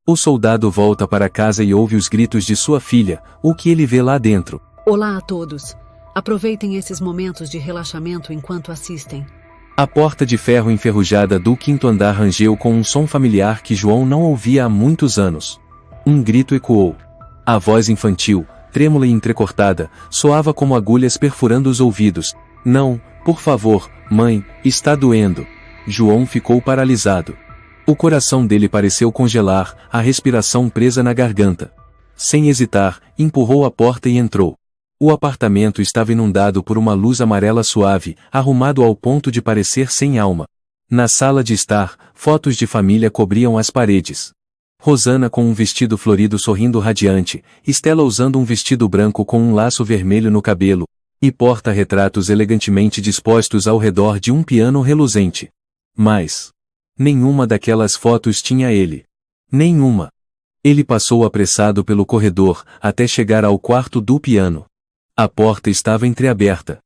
O soldado volta para casa e ouve os gritos de sua filha, o que ele vê lá dentro. Olá a todos. Aproveitem esses momentos de relaxamento enquanto assistem. A porta de ferro enferrujada do quinto andar rangeu com um som familiar que João não ouvia há muitos anos. Um grito ecoou. A voz infantil, trêmula e entrecortada, soava como agulhas perfurando os ouvidos. Não, por favor, mãe, está doendo. João ficou paralisado. O coração dele pareceu congelar, a respiração presa na garganta. Sem hesitar, empurrou a porta e entrou. O apartamento estava inundado por uma luz amarela suave, arrumado ao ponto de parecer sem alma. Na sala de estar, fotos de família cobriam as paredes. Rosana com um vestido florido sorrindo radiante, Estela usando um vestido branco com um laço vermelho no cabelo, e porta-retratos elegantemente dispostos ao redor de um piano reluzente. Mas nenhuma daquelas fotos tinha ele. Nenhuma. Ele passou apressado pelo corredor, até chegar ao quarto do piano. A porta estava entreaberta.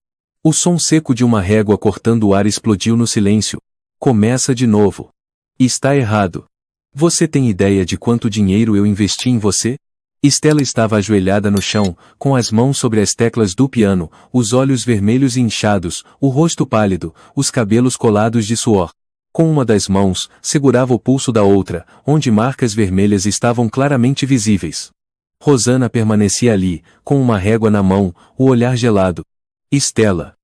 O som seco de uma régua cortando o ar explodiu no silêncio. Começa de novo. Está errado. Você tem ideia de quanto dinheiro eu investi em você? Estela estava ajoelhada no chão, com as mãos sobre as teclas do piano, os olhos vermelhos e inchados, o rosto pálido, os cabelos colados de suor. Com uma das mãos, segurava o pulso da outra, onde marcas vermelhas estavam claramente visíveis. Rosana permanecia ali, com uma régua na mão, o olhar gelado. Estela.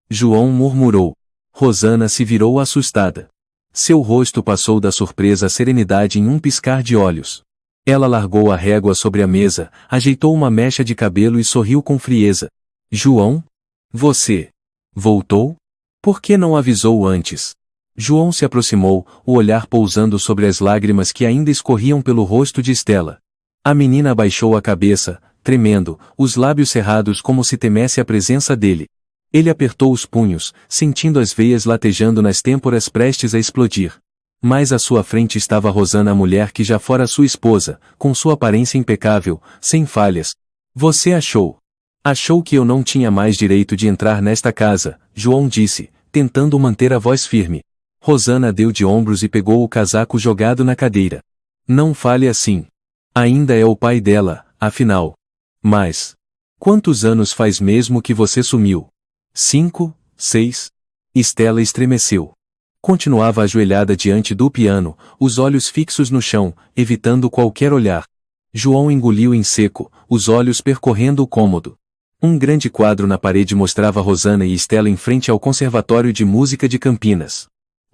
João murmurou. Rosana se virou assustada. Seu rosto passou da surpresa à serenidade em um piscar de olhos. Ela largou a régua sobre a mesa, ajeitou uma mecha de cabelo e sorriu com frieza. João? Você voltou? Por que não avisou antes? João se aproximou, o olhar pousando sobre as lágrimas que ainda escorriam pelo rosto de Estela. A menina abaixou a cabeça, tremendo, os lábios cerrados como se temesse a presença dele. Ele apertou os punhos, sentindo as veias latejando nas têmporas prestes a explodir. Mais à sua frente estava Rosana, a mulher que já fora sua esposa, com sua aparência impecável, sem falhas. Você achou? Achou que eu não tinha mais direito de entrar nesta casa, João disse, tentando manter a voz firme. Rosana deu de ombros e pegou o casaco jogado na cadeira. Não fale assim. Ainda é o pai dela, afinal. Mas quantos anos faz mesmo que você sumiu? 5, 6? Estela estremeceu. Continuava ajoelhada diante do piano, os olhos fixos no chão, evitando qualquer olhar. João engoliu em seco, os olhos percorrendo o cômodo. Um grande quadro na parede mostrava Rosana e Estela em frente ao Conservatório de Música de Campinas.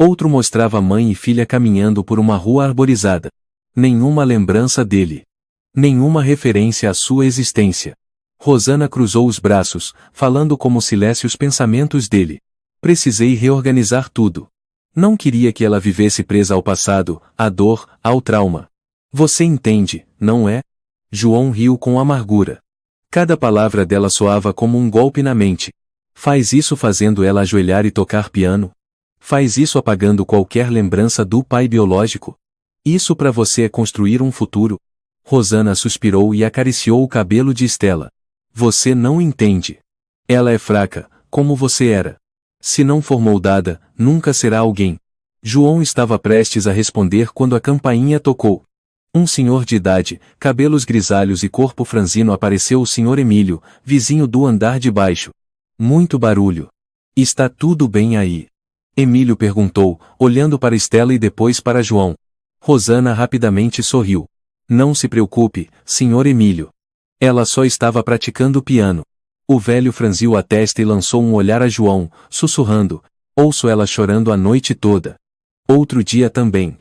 Outro mostrava mãe e filha caminhando por uma rua arborizada. Nenhuma lembrança dele. Nenhuma referência à sua existência. Rosana cruzou os braços, falando como se lesse os pensamentos dele. Precisei reorganizar tudo. Não queria que ela vivesse presa ao passado, à dor, ao trauma. Você entende, não é? João riu com amargura. Cada palavra dela soava como um golpe na mente. Faz isso fazendo ela ajoelhar e tocar piano? Faz isso apagando qualquer lembrança do pai biológico? Isso para você é construir um futuro? Rosana suspirou e acariciou o cabelo de Estela. Você não entende. Ela é fraca, como você era. Se não for moldada, nunca será alguém. João estava prestes a responder quando a campainha tocou. Um senhor de idade, cabelos grisalhos e corpo franzino apareceu. O senhor Emílio, vizinho do andar de baixo. Muito barulho. Está tudo bem aí? Emílio perguntou, olhando para Estela e depois para João. Rosana rapidamente sorriu. Não se preocupe, senhor Emílio. Ela só estava praticando piano. O velho franziu a testa e lançou um olhar a João, sussurrando. Ouço ela chorando a noite toda. Outro dia também.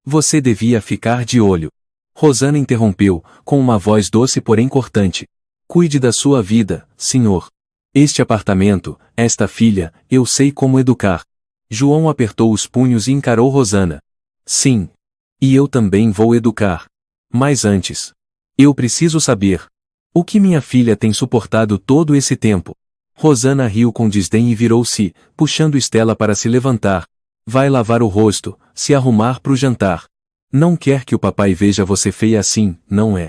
Você devia ficar de olho. Rosana interrompeu, com uma voz doce porém cortante. Cuide da sua vida, senhor. Este apartamento, esta filha, eu sei como educar. João apertou os punhos e encarou Rosana. Sim. E eu também vou educar. Mas antes. Eu preciso saber. O que minha filha tem suportado todo esse tempo? Rosana riu com desdém e virou-se, puxando Estela para se levantar. Vai lavar o rosto, se arrumar para o jantar. Não quer que o papai veja você feia assim, não é?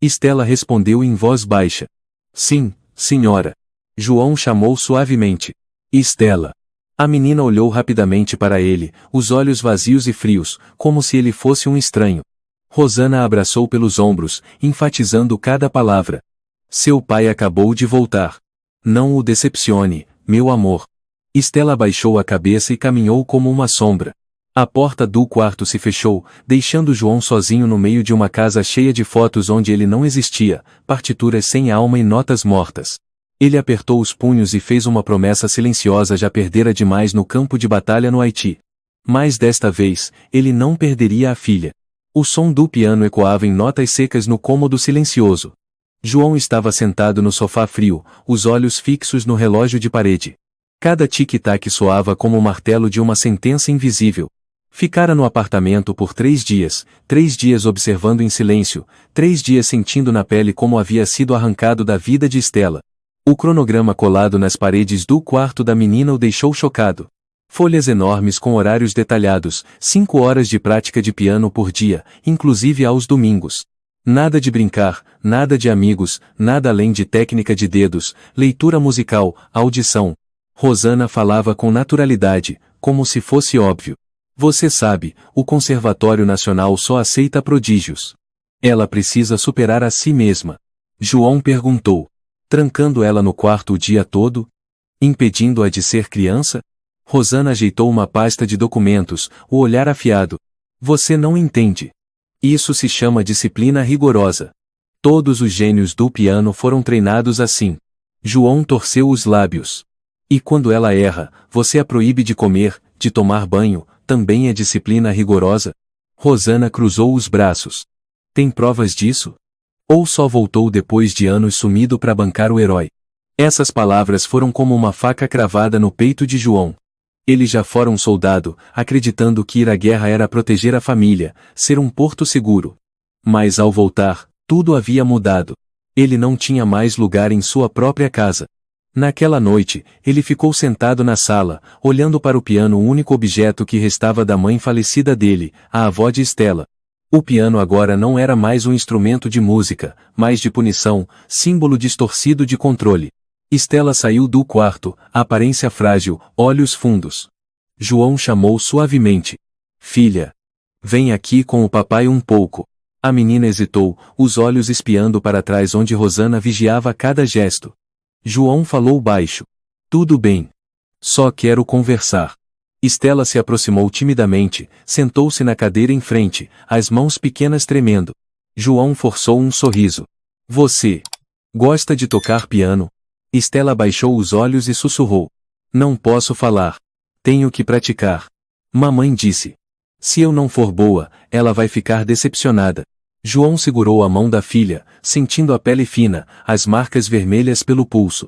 Estela respondeu em voz baixa. Sim, senhora. João chamou suavemente. Estela. A menina olhou rapidamente para ele, os olhos vazios e frios, como se ele fosse um estranho. Rosana a abraçou pelos ombros, enfatizando cada palavra. Seu pai acabou de voltar. Não o decepcione, meu amor. Estela abaixou a cabeça e caminhou como uma sombra. A porta do quarto se fechou, deixando João sozinho no meio de uma casa cheia de fotos onde ele não existia, partituras sem alma e notas mortas. Ele apertou os punhos e fez uma promessa silenciosa: já perdera demais no campo de batalha no Haiti. Mas desta vez, ele não perderia a filha. O som do piano ecoava em notas secas no cômodo silencioso. João estava sentado no sofá frio, os olhos fixos no relógio de parede. Cada tic-tac soava como o martelo de uma sentença invisível. Ficara no apartamento por 3 dias observando em silêncio, 3 dias sentindo na pele como havia sido arrancado da vida de Estela. O cronograma colado nas paredes do quarto da menina o deixou chocado. Folhas enormes com horários detalhados, 5 horas de prática de piano por dia, inclusive aos domingos. Nada de brincar, nada de amigos, nada além de técnica de dedos, leitura musical, audição. Rosana falava com naturalidade, como se fosse óbvio. Você sabe, o Conservatório Nacional só aceita prodígios. Ela precisa superar a si mesma. João perguntou. Trancando ela no quarto o dia todo? Impedindo-a de ser criança? Rosana ajeitou uma pasta de documentos, o olhar afiado. Você não entende. Isso se chama disciplina rigorosa. Todos os gênios do piano foram treinados assim. João torceu os lábios. E quando ela erra, você a proíbe de comer, de tomar banho, também é disciplina rigorosa? Rosana cruzou os braços. Tem provas disso? Ou só voltou depois de anos sumido para bancar o herói? Essas palavras foram como uma faca cravada no peito de João. Ele já fora um soldado, acreditando que ir à guerra era proteger a família, ser um porto seguro. Mas ao voltar, tudo havia mudado. Ele não tinha mais lugar em sua própria casa. Naquela noite, ele ficou sentado na sala, olhando para o piano, o único objeto que restava da mãe falecida dele, a avó de Estela. O piano agora não era mais um instrumento de música, mas de punição, símbolo distorcido de controle. Estela saiu do quarto, aparência frágil, olhos fundos. João chamou suavemente. Filha. Vem aqui com o papai um pouco. A menina hesitou, os olhos espiando para trás onde Rosana vigiava cada gesto. João falou baixo. Tudo bem. Só quero conversar. Estela se aproximou timidamente, sentou-se na cadeira em frente, as mãos pequenas tremendo. João forçou um sorriso. Você gosta de tocar piano? Estela baixou os olhos e sussurrou. Não posso falar. Tenho que praticar. Mamãe disse. Se eu não for boa, ela vai ficar decepcionada. João segurou a mão da filha, sentindo a pele fina, as marcas vermelhas pelo pulso.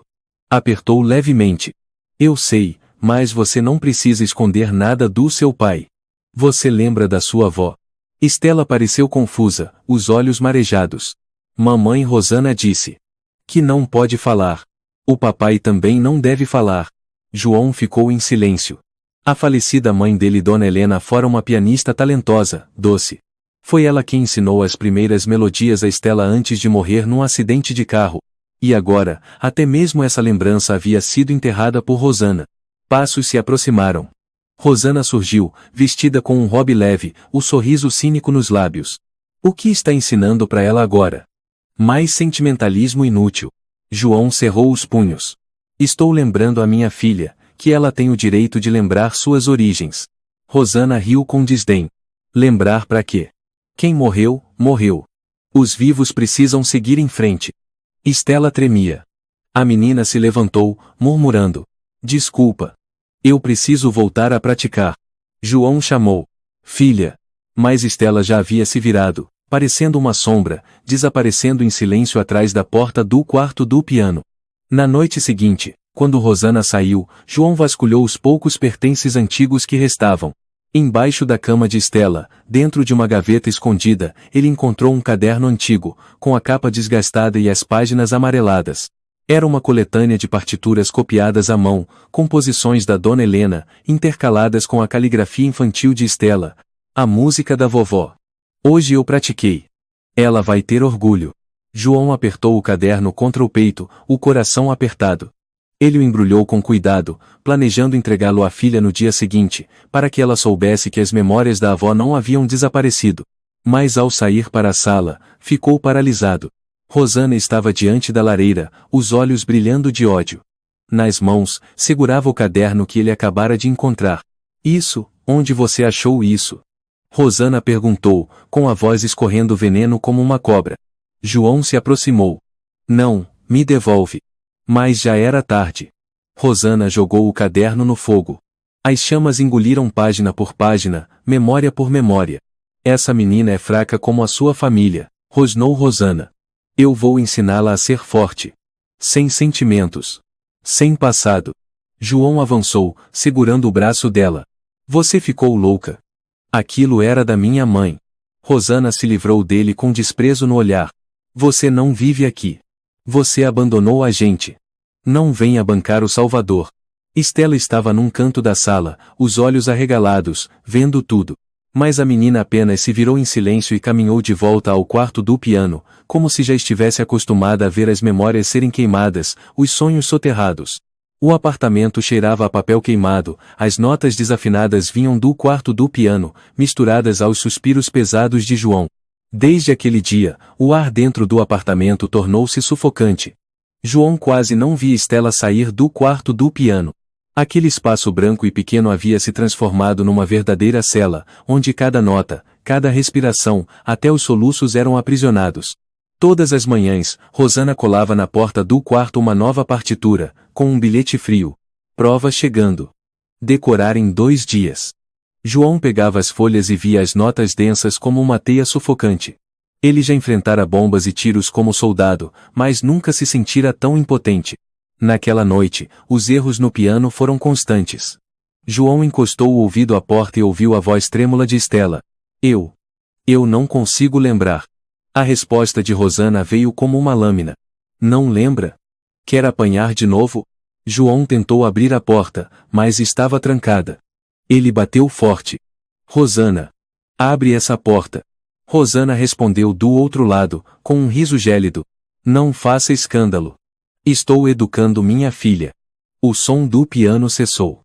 Apertou levemente. Eu sei, mas você não precisa esconder nada do seu pai. Você lembra da sua avó? Estela pareceu confusa, os olhos marejados. Mamãe Rosana disse. Que não pode falar. O papai também não deve falar. João ficou em silêncio. A falecida mãe dele, Dona Helena, fora uma pianista talentosa, doce. Foi ela quem ensinou as primeiras melodias a Estela antes de morrer num acidente de carro. E agora, até mesmo essa lembrança havia sido enterrada por Rosana. Passos se aproximaram. Rosana surgiu, vestida com um robe leve, o sorriso cínico nos lábios. O que está ensinando para ela agora? Mais sentimentalismo inútil. João cerrou os punhos. Estou lembrando a minha filha, que ela tem o direito de lembrar suas origens. Rosana riu com desdém. Lembrar para quê? Quem morreu, morreu. Os vivos precisam seguir em frente. Estela tremia. A menina se levantou, murmurando. Desculpa. Eu preciso voltar a praticar. João chamou. Filha. Mas Estela já havia se virado, parecendo uma sombra, desaparecendo em silêncio atrás da porta do quarto do piano. Na noite seguinte, quando Rosana saiu, João vasculhou os poucos pertences antigos que restavam. Embaixo da cama de Estela, dentro de uma gaveta escondida, ele encontrou um caderno antigo, com a capa desgastada e as páginas amareladas. Era uma coletânea de partituras copiadas à mão, composições da Dona Helena, intercaladas com a caligrafia infantil de Estela. A música da vovó. Hoje eu pratiquei. Ela vai ter orgulho. João apertou o caderno contra o peito, o coração apertado. Ele o embrulhou com cuidado, planejando entregá-lo à filha no dia seguinte, para que ela soubesse que as memórias da avó não haviam desaparecido. Mas ao sair para a sala, ficou paralisado. Rosana estava diante da lareira, os olhos brilhando de ódio. Nas mãos, segurava o caderno que ele acabara de encontrar. Isso, onde você achou isso? Rosana perguntou, com a voz escorrendo veneno como uma cobra. João se aproximou. Não, me devolve. Mas já era tarde. Rosana jogou o caderno no fogo. As chamas engoliram página por página, memória por memória. Essa menina é fraca como a sua família, rosnou Rosana. Eu vou ensiná-la a ser forte. Sem sentimentos. Sem passado. João avançou, segurando o braço dela. Você ficou louca. Aquilo era da minha mãe. Rosana se livrou dele com desprezo no olhar. Você não vive aqui. Você abandonou a gente. Não venha bancar o Salvador. Estela estava num canto da sala, os olhos arregalados, vendo tudo. Mas a menina apenas se virou em silêncio e caminhou de volta ao quarto do piano, como se já estivesse acostumada a ver as memórias serem queimadas, os sonhos soterrados. O apartamento cheirava a papel queimado, as notas desafinadas vinham do quarto do piano, misturadas aos suspiros pesados de João. Desde aquele dia, o ar dentro do apartamento tornou-se sufocante. João quase não via Estela sair do quarto do piano. Aquele espaço branco e pequeno havia se transformado numa verdadeira cela, onde cada nota, cada respiração, até os soluços eram aprisionados. Todas as manhãs, Rosana colava na porta do quarto uma nova partitura, com um bilhete frio. Prova chegando. Decorar em 2 dias. João pegava as folhas e via as notas densas como uma teia sufocante. Ele já enfrentara bombas e tiros como soldado, mas nunca se sentira tão impotente. Naquela noite, os erros no piano foram constantes. João encostou o ouvido à porta e ouviu a voz trêmula de Estela. Eu não consigo lembrar. A resposta de Rosana veio como uma lâmina. Não lembra? Quer apanhar de novo? João tentou abrir a porta, mas estava trancada. Ele bateu forte. Rosana. Abre essa porta. Rosana respondeu do outro lado, com um riso gélido. Não faça escândalo. Estou educando minha filha. O som do piano cessou.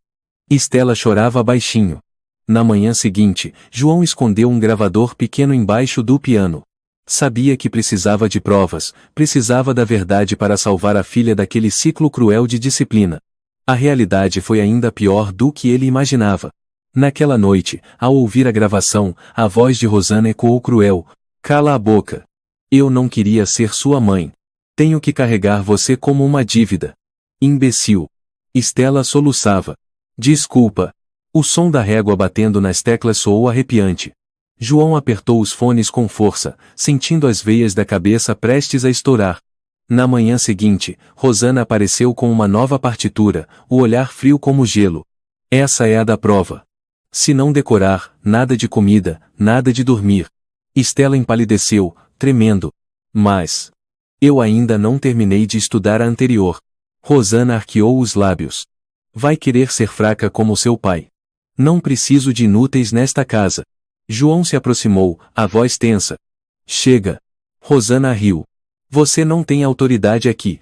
Estela chorava baixinho. Na manhã seguinte, João escondeu um gravador pequeno embaixo do piano. Sabia que precisava de provas, precisava da verdade para salvar a filha daquele ciclo cruel de disciplina. A realidade foi ainda pior do que ele imaginava. Naquela noite, ao ouvir a gravação, a voz de Rosana ecoou cruel. Cala a boca. Eu não queria ser sua mãe. Tenho que carregar você como uma dívida. Imbecil. Estela soluçava. Desculpa. O som da régua batendo nas teclas soou arrepiante. João apertou os fones com força, sentindo as veias da cabeça prestes a estourar. Na manhã seguinte, Rosana apareceu com uma nova partitura, o olhar frio como gelo. Essa é a da prova. Se não decorar, nada de comida, nada de dormir. Estela empalideceu, tremendo. Mas... eu ainda não terminei de estudar a anterior. Rosana arqueou os lábios. Vai querer ser fraca como seu pai. Não preciso de inúteis nesta casa. João se aproximou, a voz tensa. Chega. Rosana riu. Você não tem autoridade aqui.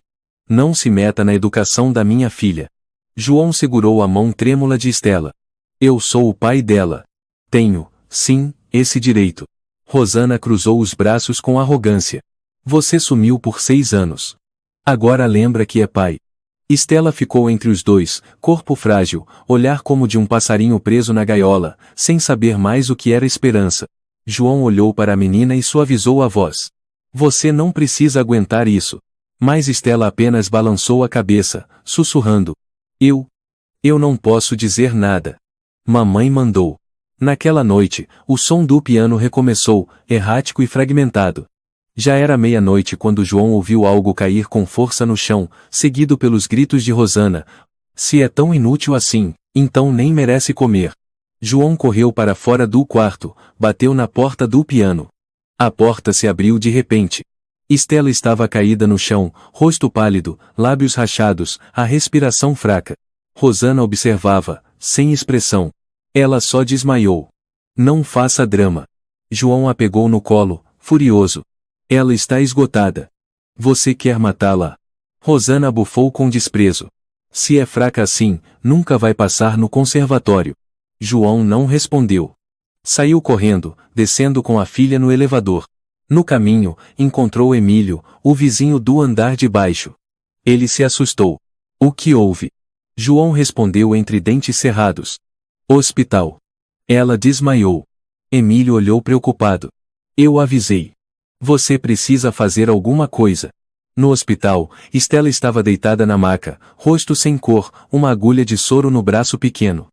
Não se meta na educação da minha filha. João segurou a mão trêmula de Estela. Eu sou o pai dela. Tenho, sim, esse direito. Rosana cruzou os braços com arrogância. Você sumiu por 6 anos. Agora lembra que é pai. Estela ficou entre os dois, corpo frágil, olhar como de um passarinho preso na gaiola, sem saber mais o que era esperança. João olhou para a menina e suavizou a voz. Você não precisa aguentar isso. Mas Estela apenas balançou a cabeça, sussurrando. Eu não posso dizer nada. Mamãe mandou. Naquela noite, o som do piano recomeçou, errático e fragmentado. Já era meia-noite quando João ouviu algo cair com força no chão, seguido pelos gritos de Rosana. Se é tão inútil assim, então nem merece comer. João correu para fora do quarto, bateu na porta do piano. A porta se abriu de repente. Estela estava caída no chão, rosto pálido, lábios rachados, a respiração fraca. Rosana observava, sem expressão. Ela só desmaiou. Não faça drama. João a pegou no colo, furioso. Ela está esgotada. Você quer matá-la? Rosana bufou com desprezo. Se é fraca assim, nunca vai passar no conservatório. João não respondeu. Saiu correndo, descendo com a filha no elevador. No caminho, encontrou Emílio, o vizinho do andar de baixo. Ele se assustou. O que houve? João respondeu entre dentes cerrados. Hospital. Ela desmaiou. Emílio olhou preocupado. Eu avisei. Você precisa fazer alguma coisa. No hospital, Estela estava deitada na maca, rosto sem cor, uma agulha de soro no braço pequeno.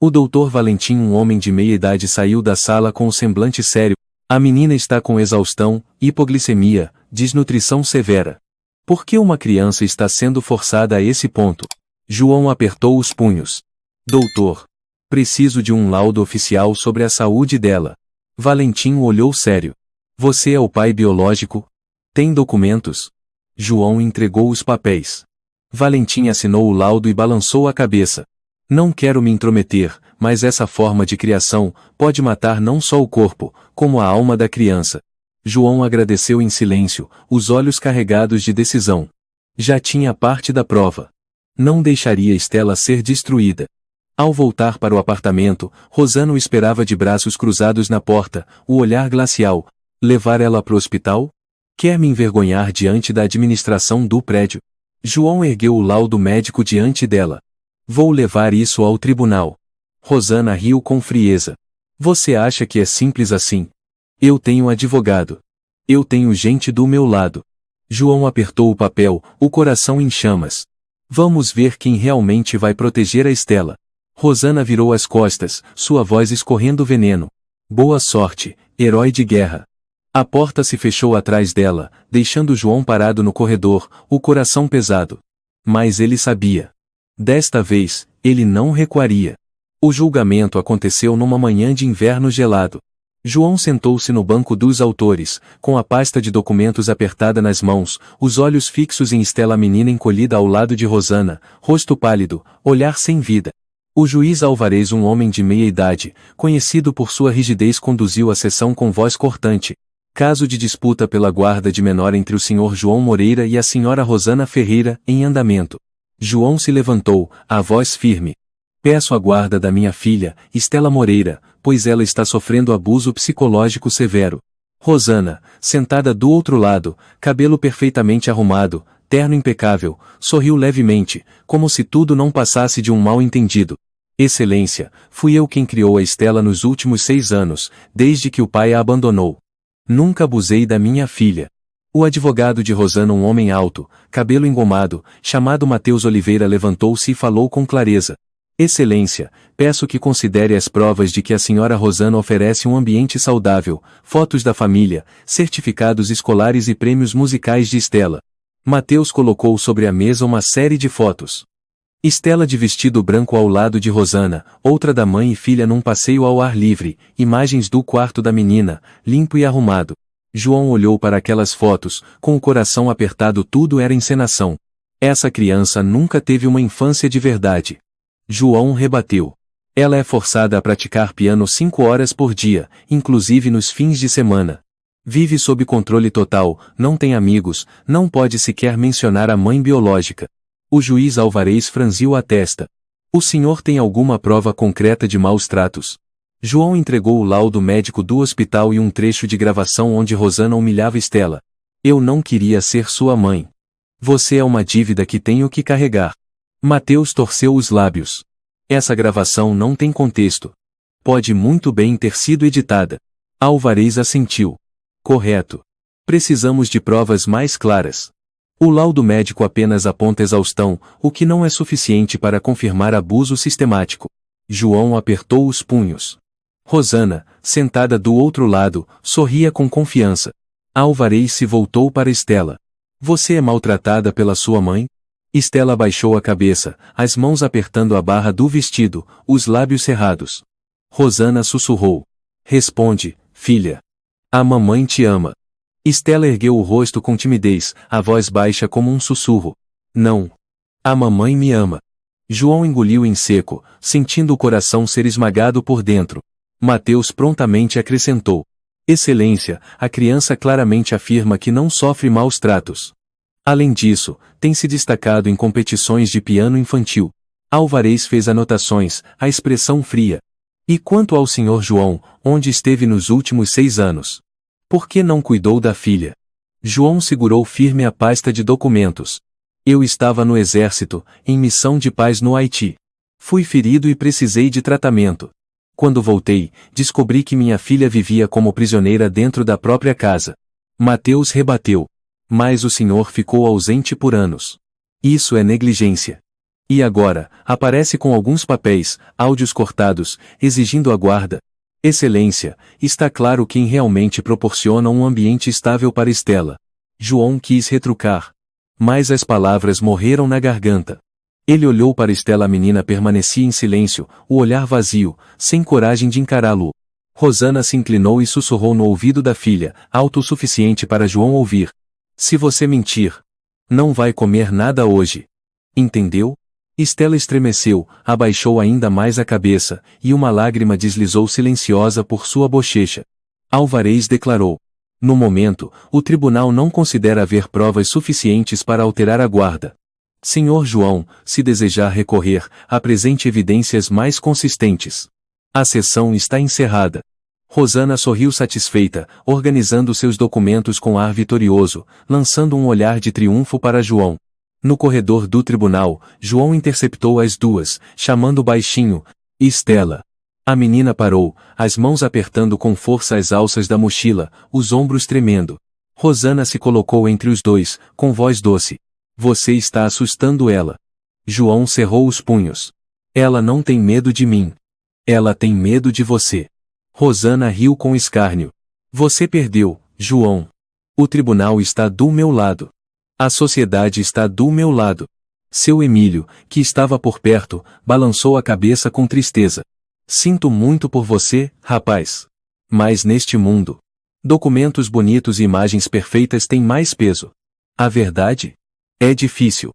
O doutor Valentim, um homem de meia idade, saiu da sala com o semblante sério. A menina está com exaustão, hipoglicemia, desnutrição severa. Por que uma criança está sendo forçada a esse ponto? João apertou os punhos. Doutor. Preciso de um laudo oficial sobre a saúde dela. Valentim olhou sério. Você é o pai biológico? Tem documentos? João entregou os papéis. Valentim assinou o laudo e balançou a cabeça. Não quero me intrometer, mas essa forma de criação pode matar não só o corpo, como a alma da criança. João agradeceu em silêncio, os olhos carregados de decisão. Já tinha parte da prova. Não deixaria Estela ser destruída. Ao voltar para o apartamento, Rosana o esperava de braços cruzados na porta, o olhar glacial. Levar ela para o hospital? Quer me envergonhar diante da administração do prédio? João ergueu o laudo médico diante dela. Vou levar isso ao tribunal. Rosana riu com frieza. Você acha que é simples assim? Eu tenho advogado. Eu tenho gente do meu lado. João apertou o papel, o coração em chamas. Vamos ver quem realmente vai proteger a Estela. Rosana virou as costas, sua voz escorrendo veneno. Boa sorte, herói de guerra. A porta se fechou atrás dela, deixando João parado no corredor, o coração pesado. Mas ele sabia. Desta vez, ele não recuaria. O julgamento aconteceu numa manhã de inverno gelado. João sentou-se no banco dos autores, com a pasta de documentos apertada nas mãos, os olhos fixos em Estela, a menina encolhida ao lado de Rosana, rosto pálido, olhar sem vida. O juiz Alvarez, um homem de meia idade, conhecido por sua rigidez, conduziu a sessão com voz cortante. Caso de disputa pela guarda de menor entre o senhor João Moreira e a senhora Rosana Ferreira, em andamento. João se levantou, a voz firme. Peço a guarda da minha filha, Estela Moreira, pois ela está sofrendo abuso psicológico severo. Rosana, sentada do outro lado, cabelo perfeitamente arrumado, terno impecável, sorriu levemente, como se tudo não passasse de um mal-entendido. Excelência, fui eu quem criou a Estela nos últimos 6 anos, desde que o pai a abandonou. Nunca abusei da minha filha. O advogado de Rosana, um homem alto, cabelo engomado, chamado Mateus Oliveira, levantou-se e falou com clareza. Excelência, peço que considere as provas de que a senhora Rosana oferece um ambiente saudável, fotos da família, certificados escolares e prêmios musicais de Estela. Mateus colocou sobre a mesa uma série de fotos. Estela de vestido branco ao lado de Rosana, outra da mãe e filha num passeio ao ar livre, imagens do quarto da menina, limpo e arrumado. João olhou para aquelas fotos, com o coração apertado. Tudo era encenação. Essa criança nunca teve uma infância de verdade. João rebateu. Ela é forçada a praticar piano 5 horas por dia, inclusive nos fins de semana. Vive sob controle total, não tem amigos, não pode sequer mencionar a mãe biológica. O juiz Alvarez franziu a testa. O senhor tem alguma prova concreta de maus tratos? João entregou o laudo médico do hospital e um trecho de gravação onde Rosana humilhava Estela. Eu não queria ser sua mãe. Você é uma dívida que tenho que carregar. Mateus torceu os lábios. Essa gravação não tem contexto. Pode muito bem ter sido editada. Alvarez assentiu. Correto. Precisamos de provas mais claras. O laudo médico apenas aponta exaustão, o que não é suficiente para confirmar abuso sistemático. João apertou os punhos. Rosana, sentada do outro lado, sorria com confiança. Alvarez se voltou para Estela. Você é maltratada pela sua mãe? Estela baixou a cabeça, as mãos apertando a barra do vestido, os lábios cerrados. Rosana sussurrou. Responde, filha. A mamãe te ama. Estela ergueu o rosto com timidez, a voz baixa como um sussurro. Não. A mamãe me ama. João engoliu em seco, sentindo o coração ser esmagado por dentro. Mateus prontamente acrescentou. Excelência, a criança claramente afirma que não sofre maus tratos. Além disso, tem se destacado em competições de piano infantil. Alvarez fez anotações, a expressão fria. E quanto ao Sr. João, onde esteve nos últimos 6 anos? Por que não cuidou da filha? João segurou firme a pasta de documentos. Eu estava no exército, em missão de paz no Haiti. Fui ferido e precisei de tratamento. Quando voltei, descobri que minha filha vivia como prisioneira dentro da própria casa. Mateus rebateu. Mas o senhor ficou ausente por anos. Isso é negligência. E agora, aparece com alguns papéis, áudios cortados, exigindo a guarda. Excelência, está claro quem realmente proporciona um ambiente estável para Estela. João quis retrucar. Mas as palavras morreram na garganta. Ele olhou para Estela. A menina permanecia em silêncio, o olhar vazio, sem coragem de encará-lo. Rosana se inclinou e sussurrou no ouvido da filha, alto o suficiente para João ouvir. Se você mentir, não vai comer nada hoje. Entendeu? Estela estremeceu, abaixou ainda mais a cabeça, e uma lágrima deslizou silenciosa por sua bochecha. Alvarez declarou. No momento, o tribunal não considera haver provas suficientes para alterar a guarda. Senhor João, se desejar recorrer, apresente evidências mais consistentes. A sessão está encerrada. Rosana sorriu satisfeita, organizando seus documentos com ar vitorioso, lançando um olhar de triunfo para João. No corredor do tribunal, João interceptou as duas, chamando baixinho, Estela. A menina parou, as mãos apertando com força as alças da mochila, os ombros tremendo. Rosana se colocou entre os dois, com voz doce. Você está assustando ela. João cerrou os punhos. Ela não tem medo de mim. Ela tem medo de você. Rosana riu com escárnio. Você perdeu, João. O tribunal está do meu lado. A sociedade está do meu lado. Seu Emílio, que estava por perto, balançou a cabeça com tristeza. Sinto muito por você, rapaz. Mas neste mundo, documentos bonitos e imagens perfeitas têm mais peso. A verdade? É difícil.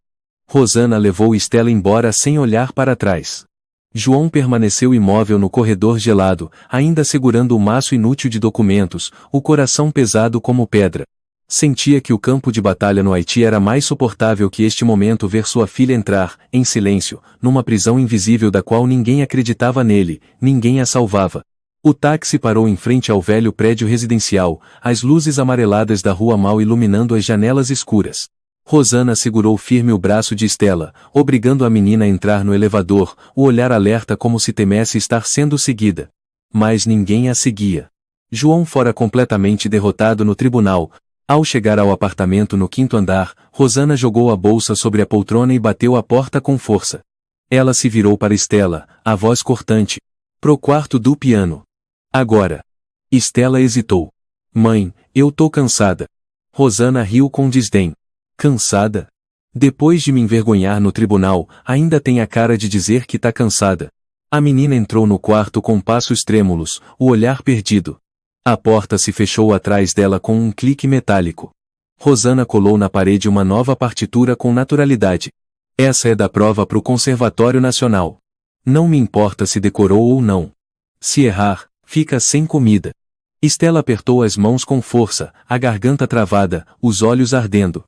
Rosana levou Estela embora sem olhar para trás. João permaneceu imóvel no corredor gelado, ainda segurando o maço inútil de documentos, o coração pesado como pedra. Sentia que o campo de batalha no Haiti era mais suportável que este momento ver sua filha entrar, em silêncio, numa prisão invisível da qual ninguém acreditava nele, ninguém a salvava. O táxi parou em frente ao velho prédio residencial, as luzes amareladas da rua mal iluminando as janelas escuras. Rosana segurou firme o braço de Estela, obrigando a menina a entrar no elevador, o olhar alerta como se temesse estar sendo seguida. Mas ninguém a seguia. João fora completamente derrotado no tribunal. Ao chegar ao apartamento no 5º andar, Rosana jogou a bolsa sobre a poltrona e bateu a porta com força. Ela se virou para Estela, a voz cortante. Pro quarto do piano. Agora. Estela hesitou. Mãe, eu tô cansada. Rosana riu com desdém. Cansada? Depois de me envergonhar no tribunal, ainda tem a cara de dizer que tá cansada. A menina entrou no quarto com passos trêmulos, o olhar perdido. A porta se fechou atrás dela com um clique metálico. Rosana colou na parede uma nova partitura com naturalidade. Essa é da prova pro Conservatório Nacional. Não me importa se decorou ou não. Se errar, fica sem comida. Estela apertou as mãos com força, a garganta travada, os olhos ardendo.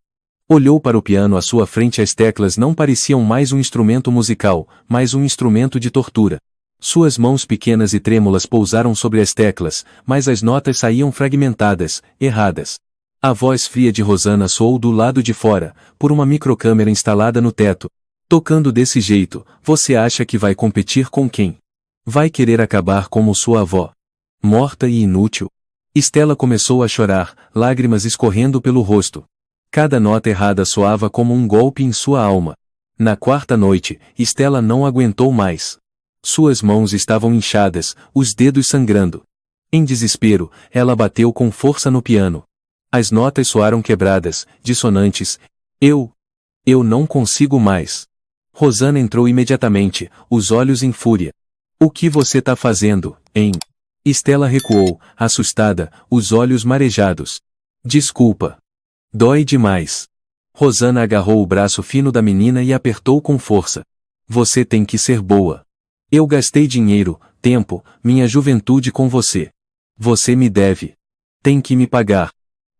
Olhou para o piano à sua frente. As teclas não pareciam mais um instrumento musical, mas um instrumento de tortura. Suas mãos pequenas e trêmulas pousaram sobre as teclas, mas as notas saíam fragmentadas, erradas. A voz fria de Rosana soou do lado de fora, por uma microcâmera instalada no teto. Tocando desse jeito, você acha que vai competir com quem? Vai querer acabar como sua avó. Morta e inútil. Estela começou a chorar, lágrimas escorrendo pelo rosto. Cada nota errada soava como um golpe em sua alma. Na quarta noite, Estela não aguentou mais. Suas mãos estavam inchadas, os dedos sangrando. Em desespero, ela bateu com força no piano. As notas soaram quebradas, dissonantes. Eu não consigo mais. Rosana entrou imediatamente, os olhos em fúria. O que você tá fazendo, hein? Estela recuou, assustada, os olhos marejados. Desculpa. Dói demais. Rosana agarrou o braço fino da menina e apertou com força. Você tem que ser boa. Eu gastei dinheiro, tempo, minha juventude com você. Você me deve. Tem que me pagar.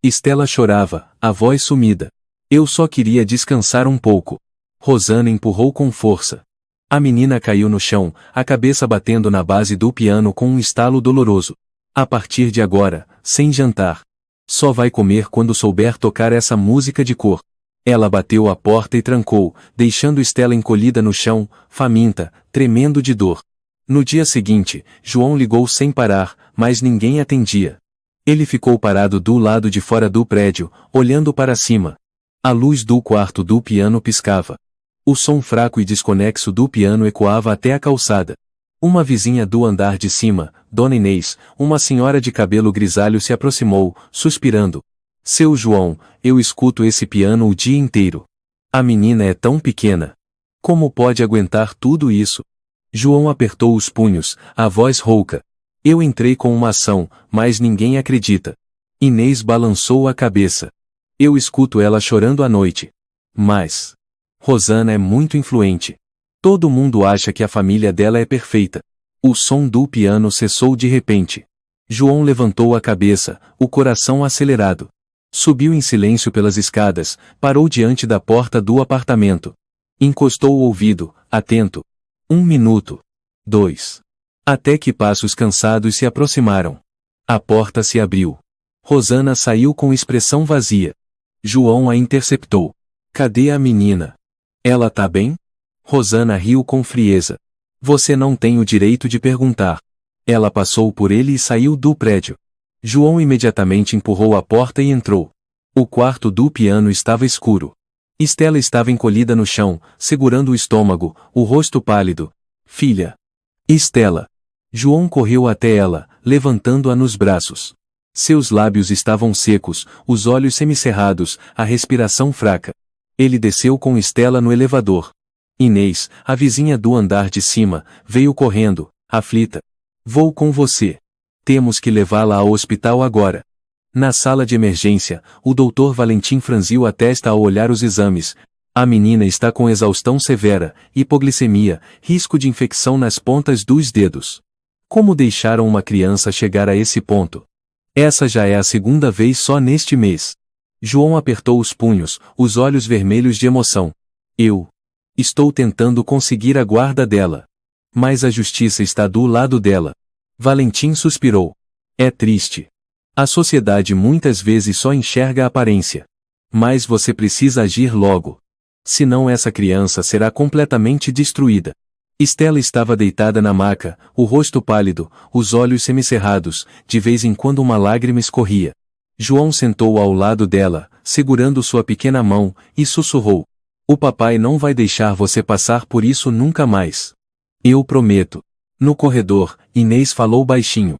Estela chorava, a voz sumida. Eu só queria descansar um pouco. Rosana empurrou com força. A menina caiu no chão, a cabeça batendo na base do piano com um estalo doloroso. A partir de agora, sem jantar. Só vai comer quando souber tocar essa música de cor. Ela bateu a porta e trancou, deixando Estela encolhida no chão, faminta, tremendo de dor. No dia seguinte, João ligou sem parar, mas ninguém atendia. Ele ficou parado do lado de fora do prédio, olhando para cima. A luz do quarto do piano piscava. O som fraco e desconexo do piano ecoava até a calçada. Uma vizinha do andar de cima, Dona Inês, uma senhora de cabelo grisalho, se aproximou, suspirando. Seu João, eu escuto esse piano o dia inteiro. A menina é tão pequena. Como pode aguentar tudo isso? João apertou os punhos, a voz rouca. Eu entrei com uma ação, mas ninguém acredita. Inês balançou a cabeça. Eu escuto ela chorando à noite. Mas Rosana é muito influente. Todo mundo acha que a família dela é perfeita. O som do piano cessou de repente. João levantou a cabeça, o coração acelerado. Subiu em silêncio pelas escadas, parou diante da porta do apartamento. Encostou o ouvido, atento. 1 minuto. 2. Até que passos cansados se aproximaram. A porta se abriu. Rosana saiu com expressão vazia. João a interceptou. Cadê a menina? Ela tá bem? Rosana riu com frieza. Você não tem o direito de perguntar. Ela passou por ele e saiu do prédio. João imediatamente empurrou a porta e entrou. O quarto do piano estava escuro. Estela estava encolhida no chão, segurando o estômago, o rosto pálido. Filha. Estela. João correu até ela, levantando-a nos braços. Seus lábios estavam secos, os olhos semicerrados, a respiração fraca. Ele desceu com Estela no elevador. Inês, a vizinha do andar de cima, veio correndo, aflita. Vou com você. Temos que levá-la ao hospital agora. Na sala de emergência, o Dr. Valentim franziu a testa ao olhar os exames. A menina está com exaustão severa, hipoglicemia, risco de infecção nas pontas dos dedos. Como deixaram uma criança chegar a esse ponto? Essa já é a segunda vez só neste mês. João apertou os punhos, os olhos vermelhos de emoção. Eu estou tentando conseguir a guarda dela. Mas a justiça está do lado dela. Valentim suspirou. É triste. A sociedade muitas vezes só enxerga a aparência. Mas você precisa agir logo. Senão essa criança será completamente destruída. Estela estava deitada na maca, o rosto pálido, os olhos semicerrados, de vez em quando uma lágrima escorria. João sentou ao lado dela, segurando sua pequena mão, e sussurrou. O papai não vai deixar você passar por isso nunca mais. Eu prometo. No corredor, Inês falou baixinho.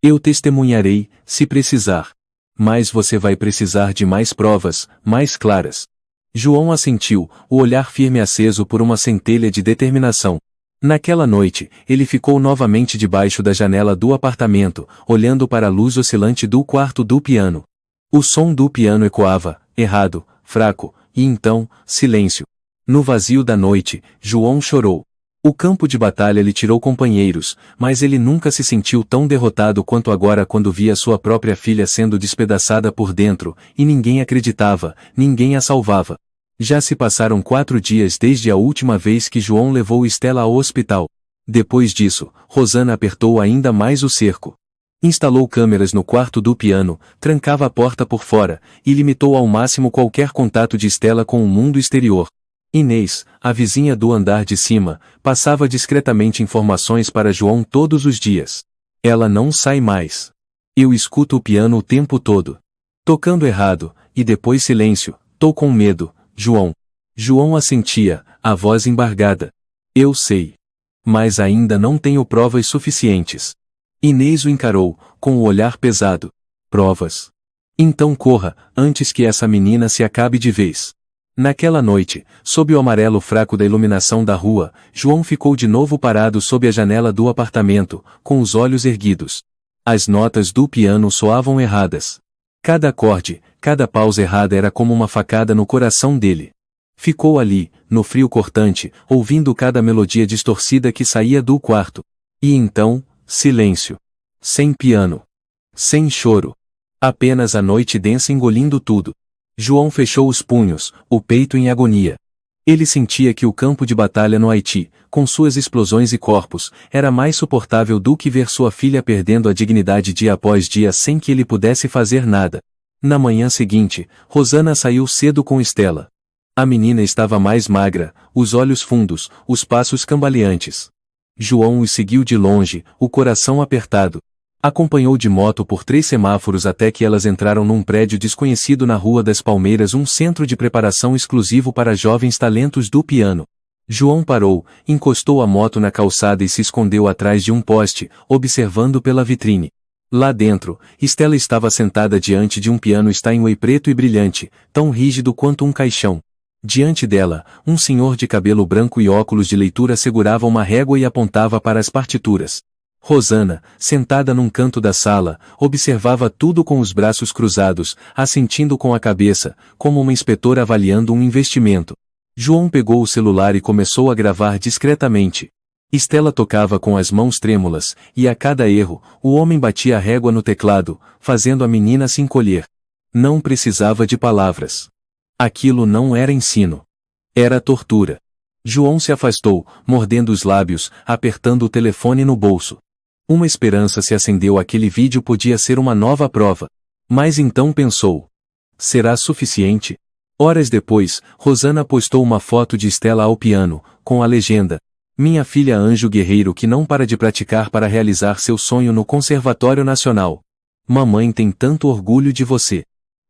Eu testemunharei, se precisar. Mas você vai precisar de mais provas, mais claras. João assentiu, o olhar firme aceso por uma centelha de determinação. Naquela noite, ele ficou novamente debaixo da janela do apartamento, olhando para a luz oscilante do quarto do piano. O som do piano ecoava, errado, fraco, e então, silêncio. No vazio da noite, João chorou. O campo de batalha lhe tirou companheiros, mas ele nunca se sentiu tão derrotado quanto agora quando via sua própria filha sendo despedaçada por dentro, e ninguém acreditava, ninguém a salvava. Já se passaram 4 dias desde a última vez que João levou Estela ao hospital. Depois disso, Rosana apertou ainda mais o cerco. Instalou câmeras no quarto do piano, trancava a porta por fora, e limitou ao máximo qualquer contato de Estela com o mundo exterior. Inês, a vizinha do andar de cima, passava discretamente informações para João todos os dias. Ela não sai mais. Eu escuto o piano o tempo todo. Tocando errado, e depois silêncio, tô com medo, João. João assentia, a voz embargada. Eu sei. Mas ainda não tenho provas suficientes. Inês o encarou, com o olhar pesado. Provas? Então corra, antes que essa menina se acabe de vez. Naquela noite, sob o amarelo fraco da iluminação da rua, João ficou de novo parado sob a janela do apartamento, com os olhos erguidos. As notas do piano soavam erradas. Cada acorde, cada pausa errada era como uma facada no coração dele. Ficou ali, no frio cortante, ouvindo cada melodia distorcida que saía do quarto. E então, silêncio. Sem piano. Sem choro. Apenas a noite densa engolindo tudo. João fechou os punhos, o peito em agonia. Ele sentia que o campo de batalha no Haiti, com suas explosões e corpos, era mais suportável do que ver sua filha perdendo a dignidade dia após dia sem que ele pudesse fazer nada. Na manhã seguinte, Rosana saiu cedo com Stella. A menina estava mais magra, os olhos fundos, os passos cambaleantes. João os seguiu de longe, o coração apertado. Acompanhou de moto por 3 semáforos até que elas entraram num prédio desconhecido na Rua das Palmeiras, um centro de preparação exclusivo para jovens talentos do piano. João parou, encostou a moto na calçada e se escondeu atrás de um poste, observando pela vitrine. Lá dentro, Stella estava sentada diante de um piano Steinway preto e brilhante, tão rígido quanto um caixão. Diante dela, um senhor de cabelo branco e óculos de leitura segurava uma régua e apontava para as partituras. Rosana, sentada num canto da sala, observava tudo com os braços cruzados, assentindo com a cabeça, como uma inspetora avaliando um investimento. João pegou o celular e começou a gravar discretamente. Stella tocava com as mãos trêmulas, e a cada erro, o homem batia a régua no teclado, fazendo a menina se encolher. Não precisava de palavras. Aquilo não era ensino. Era tortura. João se afastou, mordendo os lábios, apertando o telefone no bolso. Uma esperança se acendeu. Aquele vídeo podia ser uma nova prova. Mas então pensou. Será suficiente? Horas depois, Rosana postou uma foto de Stella ao piano, com a legenda: "Minha filha anjo guerreiro que não para de praticar para realizar seu sonho no Conservatório Nacional. Mamãe tem tanto orgulho de você."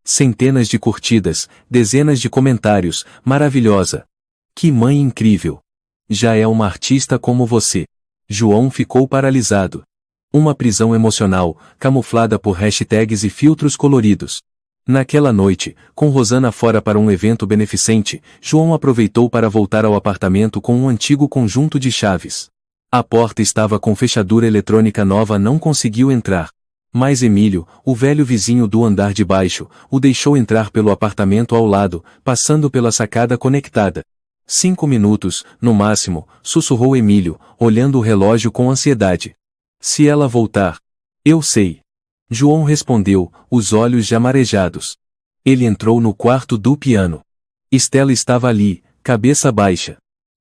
Centenas de curtidas, dezenas de comentários: "Maravilhosa! Que mãe incrível! Já é uma artista como você." João ficou paralisado. Uma prisão emocional, camuflada por hashtags e filtros coloridos. Naquela noite, com Rosana fora para um evento beneficente, João aproveitou para voltar ao apartamento com um antigo conjunto de chaves. A porta estava com fechadura eletrônica nova, não conseguiu entrar. Mas Emílio, o velho vizinho do andar de baixo, o deixou entrar pelo apartamento ao lado, passando pela sacada conectada. 5 minutos, no máximo, sussurrou Emílio, olhando o relógio com ansiedade. "Se ela voltar." "Eu sei." João respondeu, os olhos já marejados. Ele entrou no quarto do piano. Stella estava ali, cabeça baixa.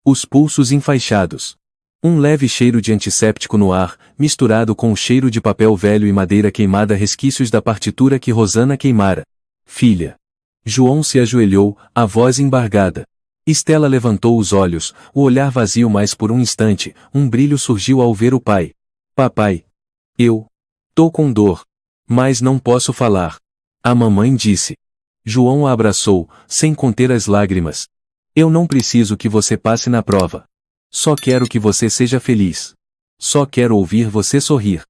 Os pulsos enfaixados. Um leve cheiro de antisséptico no ar, misturado com o cheiro de papel velho e madeira queimada, resquícios da partitura que Rosana queimara. "Filha." João se ajoelhou, a voz embargada. Stella levantou os olhos, o olhar vazio, mas por um instante, um brilho surgiu ao ver o pai. "Papai. Eu. Tô com dor. Mas não posso falar." A mamãe disse. João a abraçou, sem conter as lágrimas. "Eu não preciso que você passe na prova. Só quero que você seja feliz. Só quero ouvir você sorrir."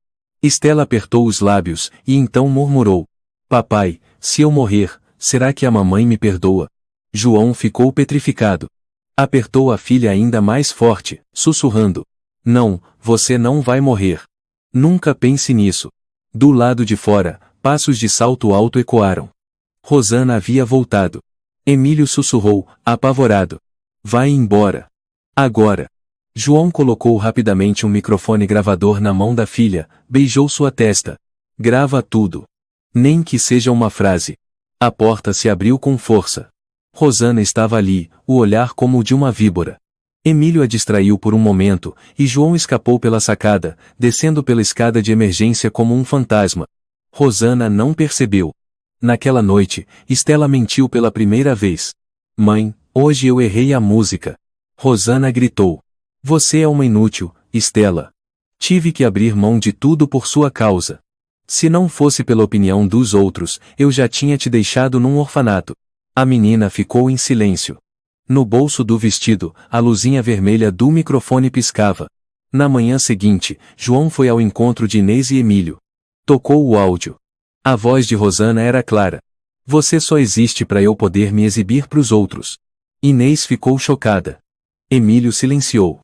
Stella apertou os lábios, e então murmurou: "Papai, se eu morrer, será que a mamãe me perdoa?" João ficou petrificado. Apertou a filha ainda mais forte, sussurrando: "Não, você não vai morrer. Nunca pense nisso." Do lado de fora, passos de salto alto ecoaram. Rosana havia voltado. Emílio sussurrou, apavorado: "Vai embora. Agora." João colocou rapidamente um microfone gravador na mão da filha, beijou sua testa. "Grava tudo. Nem que seja uma frase." A porta se abriu com força. Rosana estava ali, o olhar como o de uma víbora. Emílio a distraiu por um momento, e João escapou pela sacada, descendo pela escada de emergência como um fantasma. Rosana não percebeu. Naquela noite, Stella mentiu pela primeira vez. "Mãe, hoje eu errei a música." Rosana gritou. "Você é uma inútil, Stella. Tive que abrir mão de tudo por sua causa. Se não fosse pela opinião dos outros, eu já tinha te deixado num orfanato." A menina ficou em silêncio. No bolso do vestido, a luzinha vermelha do microfone piscava. Na manhã seguinte, João foi ao encontro de Inês e Emílio. Tocou o áudio. A voz de Rosana era clara. "Você só existe para eu poder me exibir pros outros." Inês ficou chocada. Emílio silenciou.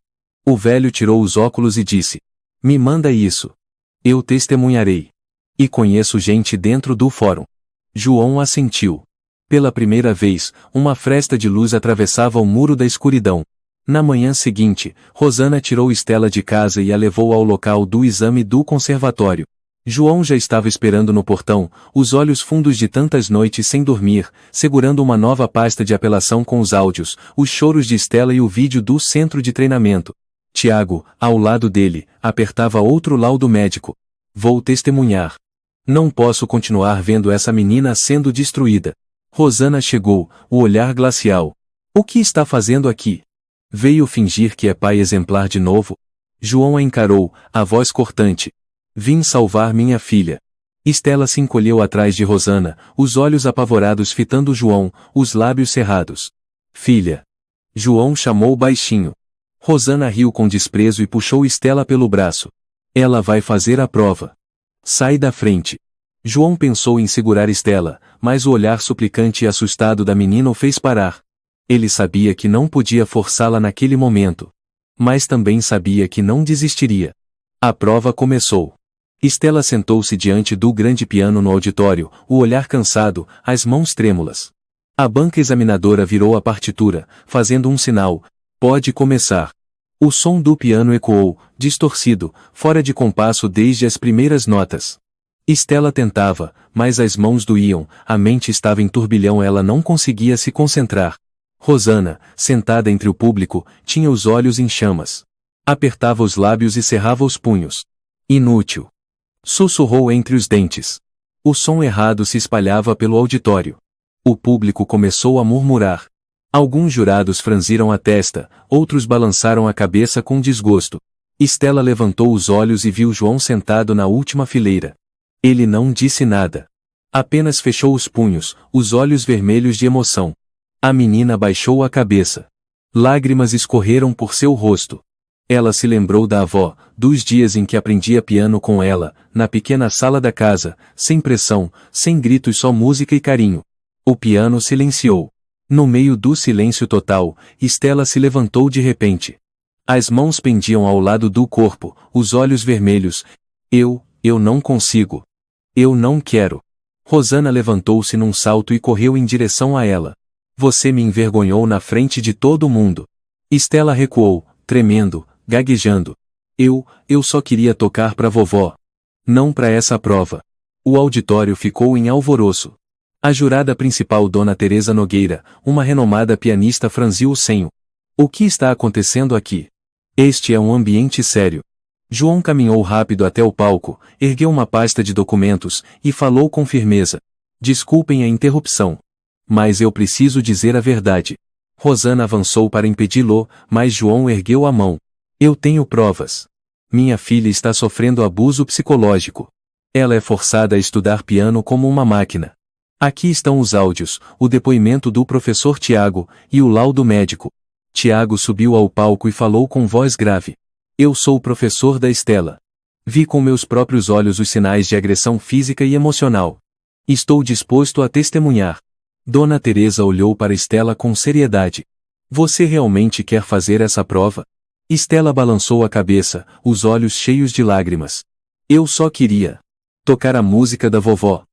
O velho tirou os óculos e disse: "Me manda isso. Eu testemunharei. E conheço gente dentro do fórum." João assentiu. Pela primeira vez, uma fresta de luz atravessava o muro da escuridão. Na manhã seguinte, Rosana tirou Stella de casa e a levou ao local do exame do conservatório. João já estava esperando no portão, os olhos fundos de tantas noites sem dormir, segurando uma nova pasta de apelação com os áudios, os choros de Estela e o vídeo do centro de treinamento. Tiago, ao lado dele, apertava outro laudo médico. Vou testemunhar. Não posso continuar vendo essa menina sendo destruída. Rosana chegou, o olhar glacial. O que está fazendo aqui? Veio fingir que é pai exemplar de novo? João a encarou, a voz cortante. Vim salvar minha filha. Estela se encolheu atrás de Rosana, os olhos apavorados fitando João, os lábios cerrados. Filha. João chamou baixinho. Rosana riu com desprezo e puxou Estela pelo braço. Ela vai fazer a prova. Sai da frente. João pensou em segurar Estela, mas o olhar suplicante e assustado da menina o fez parar. Ele sabia que não podia forçá-la naquele momento. Mas também sabia que não desistiria. A prova começou. Estela sentou-se diante do grande piano no auditório, o olhar cansado, as mãos trêmulas. A banca examinadora virou a partitura, fazendo um sinal. Pode começar. O som do piano ecoou, distorcido, fora de compasso desde as primeiras notas. Estela tentava, mas as mãos doíam, a mente estava em turbilhão, ela não conseguia se concentrar. Rosana, sentada entre o público, tinha os olhos em chamas. Apertava os lábios e cerrava os punhos. Inútil. Sussurrou entre os dentes. O som errado se espalhava pelo auditório. O público começou a murmurar. Alguns jurados franziram a testa, outros balançaram a cabeça com desgosto. Estela levantou os olhos e viu João sentado na última fileira. Ele não disse nada. Apenas fechou os punhos, os olhos vermelhos de emoção. A menina baixou a cabeça. Lágrimas escorreram por seu rosto. Ela se lembrou da avó, dos dias em que aprendia piano com ela, na pequena sala da casa, sem pressão, sem gritos, só música e carinho. O piano silenciou. No meio do silêncio total, Estela se levantou de repente. As mãos pendiam ao lado do corpo, os olhos vermelhos. Eu não consigo. Eu não quero. Rosana levantou-se num salto e correu em direção a ela. Você me envergonhou na frente de todo mundo. Estela recuou, tremendo, gaguejando. Eu só queria tocar pra vovó. Não pra essa prova. O auditório ficou em alvoroço. A jurada principal, Dona Teresa Nogueira, uma renomada pianista, franziu o senho. O que está acontecendo aqui? Este é um ambiente sério. João caminhou rápido até o palco, ergueu uma pasta de documentos, e falou com firmeza. Desculpem a interrupção. Mas eu preciso dizer a verdade. Rosana avançou para impedi-lo, mas João ergueu a mão. Eu tenho provas. Minha filha está sofrendo abuso psicológico. Ela é forçada a estudar piano como uma máquina. Aqui estão os áudios, o depoimento do professor Tiago, e o laudo médico. Tiago subiu ao palco e falou com voz grave. Eu sou o professor da Estela. Vi com meus próprios olhos os sinais de agressão física e emocional. Estou disposto a testemunhar. Dona Teresa olhou para Estela com seriedade. Você realmente quer fazer essa prova? Estela balançou a cabeça, os olhos cheios de lágrimas. Eu só queria tocar a música da vovó.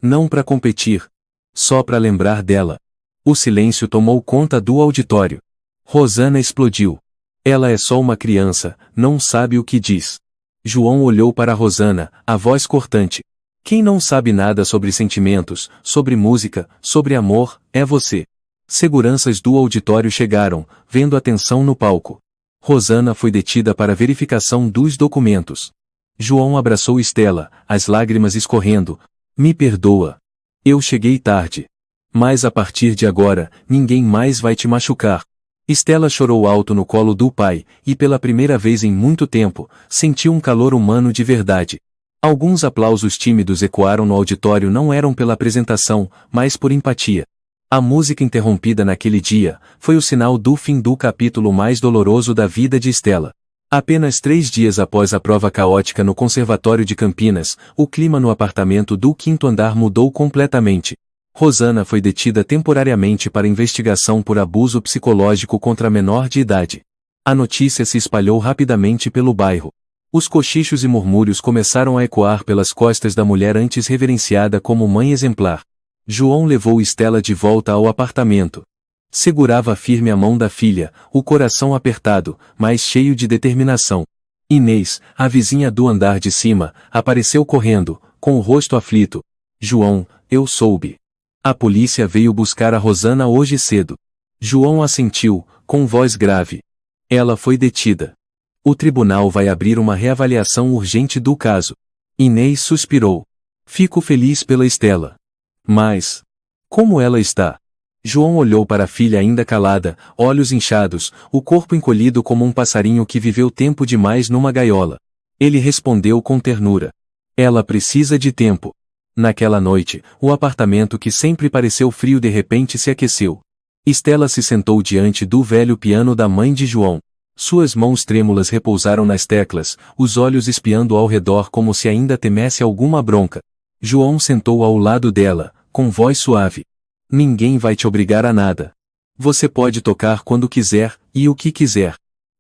Não para competir. Só para lembrar dela. O silêncio tomou conta do auditório. Rosana explodiu. Ela é só uma criança, não sabe o que diz. João olhou para Rosana, a voz cortante. Quem não sabe nada sobre sentimentos, sobre música, sobre amor, é você. Seguranças do auditório chegaram, vendo a tensão no palco. Rosana foi detida para verificação dos documentos. João abraçou Estela, as lágrimas escorrendo. Me perdoa. Eu cheguei tarde. Mas a partir de agora, ninguém mais vai te machucar. Estela chorou alto no colo do pai, e pela primeira vez em muito tempo, sentiu um calor humano de verdade. Alguns aplausos tímidos ecoaram no auditório, não eram pela apresentação, mas por empatia. A música interrompida naquele dia, foi o sinal do fim do capítulo mais doloroso da vida de Estela. Apenas 3 dias após a prova caótica no Conservatório de Campinas, o clima no apartamento do 5º andar mudou completamente. Rosana foi detida temporariamente para investigação por abuso psicológico contra menor de idade. A notícia se espalhou rapidamente pelo bairro. Os cochichos e murmúrios começaram a ecoar pelas costas da mulher antes reverenciada como mãe exemplar. João levou Estela de volta ao apartamento. Segurava firme a mão da filha, o coração apertado, mas cheio de determinação. Inês, a vizinha do andar de cima, apareceu correndo, com o rosto aflito. João, eu soube. A polícia veio buscar a Rosana hoje cedo. João assentiu, com voz grave. Ela foi detida. O tribunal vai abrir uma reavaliação urgente do caso. Inês suspirou. Fico feliz pela Estela. Mas, como ela está? João olhou para a filha ainda calada, olhos inchados, o corpo encolhido como um passarinho que viveu tempo demais numa gaiola. Ele respondeu com ternura. Ela precisa de tempo. Naquela noite, o apartamento que sempre pareceu frio de repente se aqueceu. Estela se sentou diante do velho piano da mãe de João. Suas mãos trêmulas repousaram nas teclas, os olhos espiando ao redor como se ainda temesse alguma bronca. João sentou ao lado dela, com voz suave. Ninguém vai te obrigar a nada. Você pode tocar quando quiser, e o que quiser.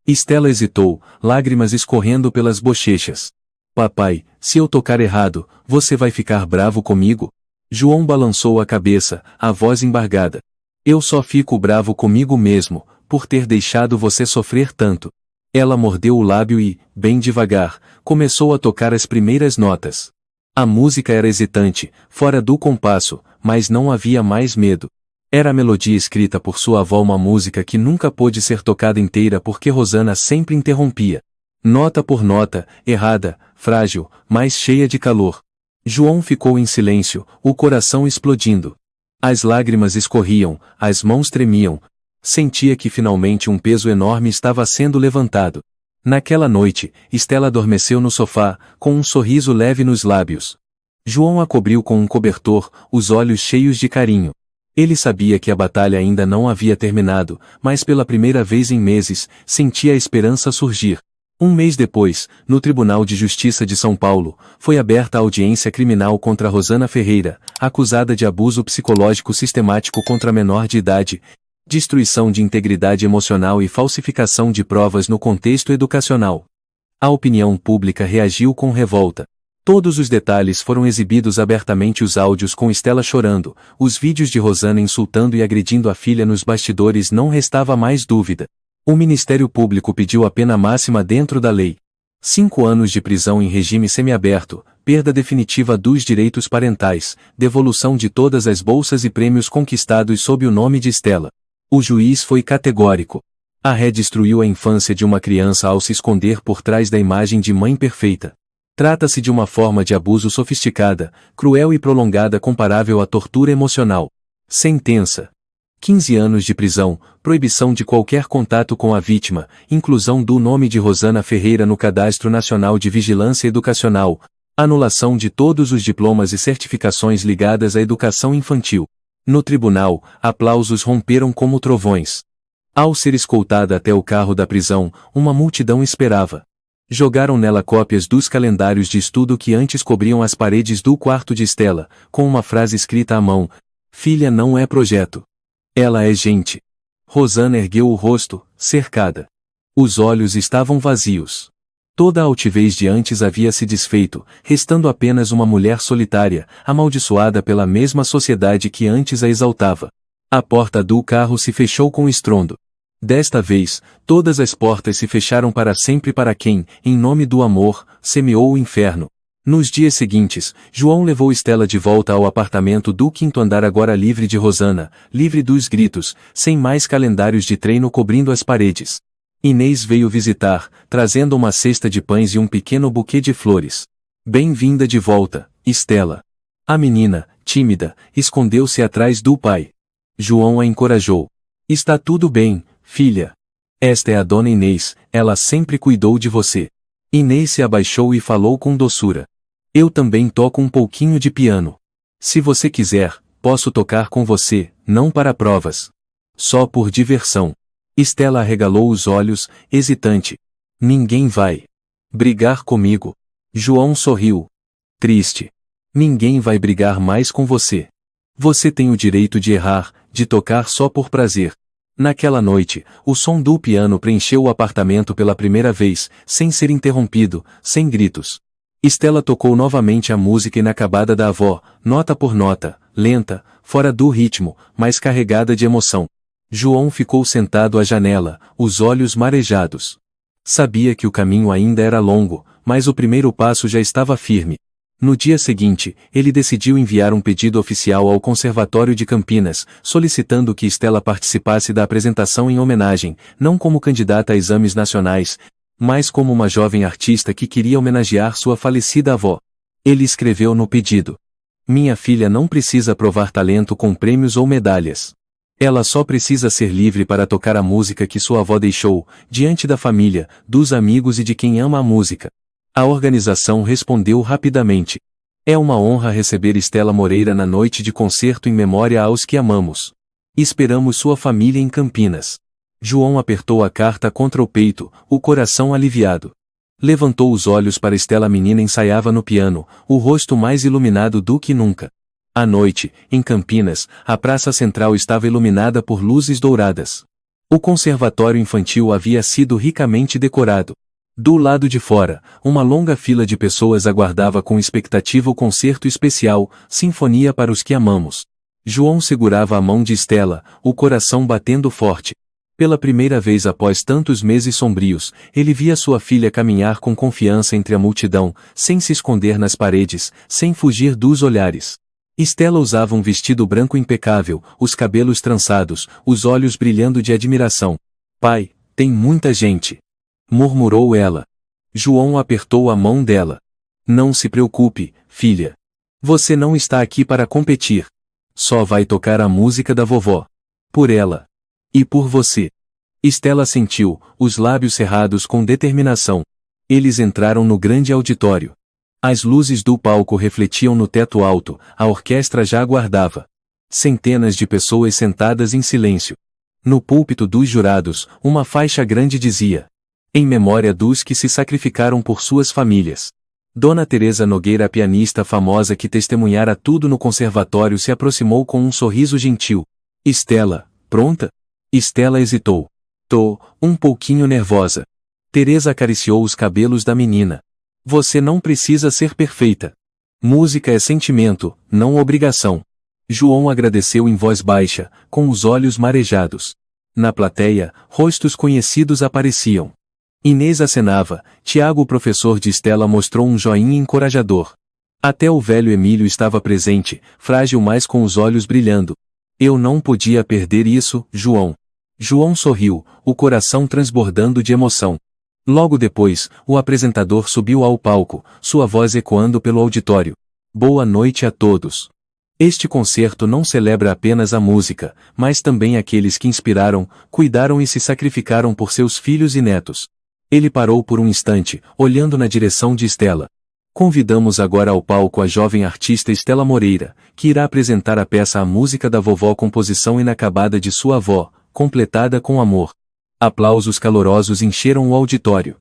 Estela hesitou, lágrimas escorrendo pelas bochechas. Papai, se eu tocar errado, você vai ficar bravo comigo? João balançou a cabeça, a voz embargada. Eu só fico bravo comigo mesmo, por ter deixado você sofrer tanto. Ela mordeu o lábio e, bem devagar, começou a tocar as primeiras notas. A música era hesitante, fora do compasso, mas não havia mais medo. Era a melodia escrita por sua avó, uma música que nunca pôde ser tocada inteira porque Rosana sempre interrompia. Nota por nota, errada, frágil, mas cheia de calor. João ficou em silêncio, o coração explodindo. As lágrimas escorriam, as mãos tremiam. Sentia que finalmente um peso enorme estava sendo levantado. Naquela noite, Estela adormeceu no sofá, com um sorriso leve nos lábios. João a cobriu com um cobertor, os olhos cheios de carinho. Ele sabia que a batalha ainda não havia terminado, mas pela primeira vez em meses, sentia a esperança surgir. Um mês depois, no Tribunal de Justiça de São Paulo, foi aberta a audiência criminal contra Rosana Ferreira, acusada de abuso psicológico sistemático contra menor de idade, destruição de integridade emocional e falsificação de provas no contexto educacional. A opinião pública reagiu com revolta. Todos os detalhes foram exibidos abertamente, os áudios com Estela chorando, os vídeos de Rosana insultando e agredindo a filha nos bastidores, não restava mais dúvida. O Ministério Público pediu a pena máxima dentro da lei. 5 anos de prisão em regime semiaberto, perda definitiva dos direitos parentais, devolução de todas as bolsas e prêmios conquistados sob o nome de Estela. O juiz foi categórico. A ré destruiu a infância de uma criança ao se esconder por trás da imagem de mãe perfeita. Trata-se de uma forma de abuso sofisticada, cruel e prolongada, comparável à tortura emocional. Sentença: 15 anos de prisão, proibição de qualquer contato com a vítima, inclusão do nome de Rosana Ferreira no Cadastro Nacional de Vigilância Educacional, anulação de todos os diplomas e certificações ligadas à educação infantil. No tribunal, aplausos romperam como trovões. Ao ser escoltada até o carro da prisão, uma multidão esperava. Jogaram nela cópias dos calendários de estudo que antes cobriam as paredes do quarto de Estela, com uma frase escrita à mão: "Filha não é projeto. Ela é gente." Rosana ergueu o rosto, cercada. Os olhos estavam vazios. Toda a altivez de antes havia se desfeito, restando apenas uma mulher solitária, amaldiçoada pela mesma sociedade que antes a exaltava. A porta do carro se fechou com estrondo. Desta vez, todas as portas se fecharam para sempre para quem, em nome do amor, semeou o inferno. Nos dias seguintes, João levou Estela de volta ao apartamento do 5º andar, agora livre de Rosana, livre dos gritos, sem mais calendários de treino cobrindo as paredes. Inês veio visitar, trazendo uma cesta de pães e um pequeno buquê de flores. "Bem-vinda de volta, Estela." A menina, tímida, escondeu-se atrás do pai. João a encorajou. "Está tudo bem, filha. Esta é a dona Inês, ela sempre cuidou de você." Inês se abaixou e falou com doçura. "Eu também toco um pouquinho de piano. Se você quiser, posso tocar com você, não para provas. Só por diversão." Estela arregalou os olhos, hesitante. "Ninguém vai brigar comigo." João sorriu. "Triste. Ninguém vai brigar mais com você. Você tem o direito de errar, de tocar só por prazer." Naquela noite, o som do piano preencheu o apartamento pela primeira vez, sem ser interrompido, sem gritos. Estela tocou novamente a música inacabada da avó, nota por nota, lenta, fora do ritmo, mas carregada de emoção. João ficou sentado à janela, os olhos marejados. Sabia que o caminho ainda era longo, mas o primeiro passo já estava firme. No dia seguinte, ele decidiu enviar um pedido oficial ao Conservatório de Campinas, solicitando que Stella participasse da apresentação em homenagem, não como candidata a exames nacionais, mas como uma jovem artista que queria homenagear sua falecida avó. Ele escreveu no pedido: "Minha filha não precisa provar talento com prêmios ou medalhas. Ela só precisa ser livre para tocar a música que sua avó deixou, diante da família, dos amigos e de quem ama a música." A organização respondeu rapidamente: "É uma honra receber Stella Moreira na noite de concerto em memória aos que amamos. Esperamos sua família em Campinas." João apertou a carta contra o peito, o coração aliviado. Levantou os olhos para Stella. A menina ensaiava no piano, o rosto mais iluminado do que nunca. À noite, em Campinas, a praça central estava iluminada por luzes douradas. O conservatório infantil havia sido ricamente decorado. Do lado de fora, uma longa fila de pessoas aguardava com expectativa o concerto especial, Sinfonia para os que amamos. João segurava a mão de Stella, o coração batendo forte. Pela primeira vez após tantos meses sombrios, ele via sua filha caminhar com confiança entre a multidão, sem se esconder nas paredes, sem fugir dos olhares. Stella usava um vestido branco impecável, os cabelos trançados, os olhos brilhando de admiração. "Pai, tem muita gente", murmurou ela. João apertou a mão dela. "Não se preocupe, filha. Você não está aqui para competir. Só vai tocar a música da vovó. Por ela. E por você." Stella sentiu, os lábios cerrados com determinação. Eles entraram no grande auditório. As luzes do palco refletiam no teto alto, a orquestra já aguardava. Centenas de pessoas sentadas em silêncio. No púlpito dos jurados, uma faixa grande dizia: "Em memória dos que se sacrificaram por suas famílias." Dona Teresa Nogueira, a pianista famosa que testemunhara tudo no conservatório, se aproximou com um sorriso gentil. "Stella, pronta?" Stella hesitou. "Tô, um pouquinho nervosa." Teresa acariciou os cabelos da menina. "Você não precisa ser perfeita. Música é sentimento, não obrigação." João agradeceu em voz baixa, com os olhos marejados. Na plateia, rostos conhecidos apareciam. Inês acenava, Tiago, o professor de Stella, mostrou um joinha encorajador. Até o velho Emílio estava presente, frágil mas com os olhos brilhando. "Eu não podia perder isso, João." João sorriu, o coração transbordando de emoção. Logo depois, o apresentador subiu ao palco, sua voz ecoando pelo auditório. "Boa noite a todos. Este concerto não celebra apenas a música, mas também aqueles que inspiraram, cuidaram e se sacrificaram por seus filhos e netos." Ele parou por um instante, olhando na direção de Stella. "Convidamos agora ao palco a jovem artista Stella Moreira, que irá apresentar a peça A Música da Vovó, composição inacabada de sua avó, completada com amor." Aplausos calorosos encheram o auditório.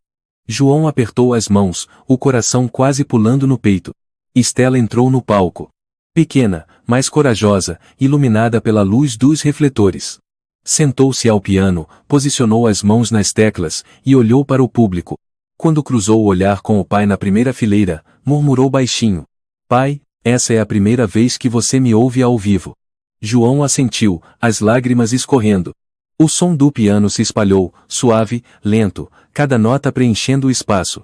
João apertou as mãos, o coração quase pulando no peito. Stella entrou no palco. Pequena, mas corajosa, iluminada pela luz dos refletores. Sentou-se ao piano, posicionou as mãos nas teclas, e olhou para o público. Quando cruzou o olhar com o pai na primeira fileira, murmurou baixinho: "Pai, essa é a primeira vez que você me ouve ao vivo." João assentiu, as lágrimas escorrendo. O som do piano se espalhou, suave, lento, cada nota preenchendo o espaço.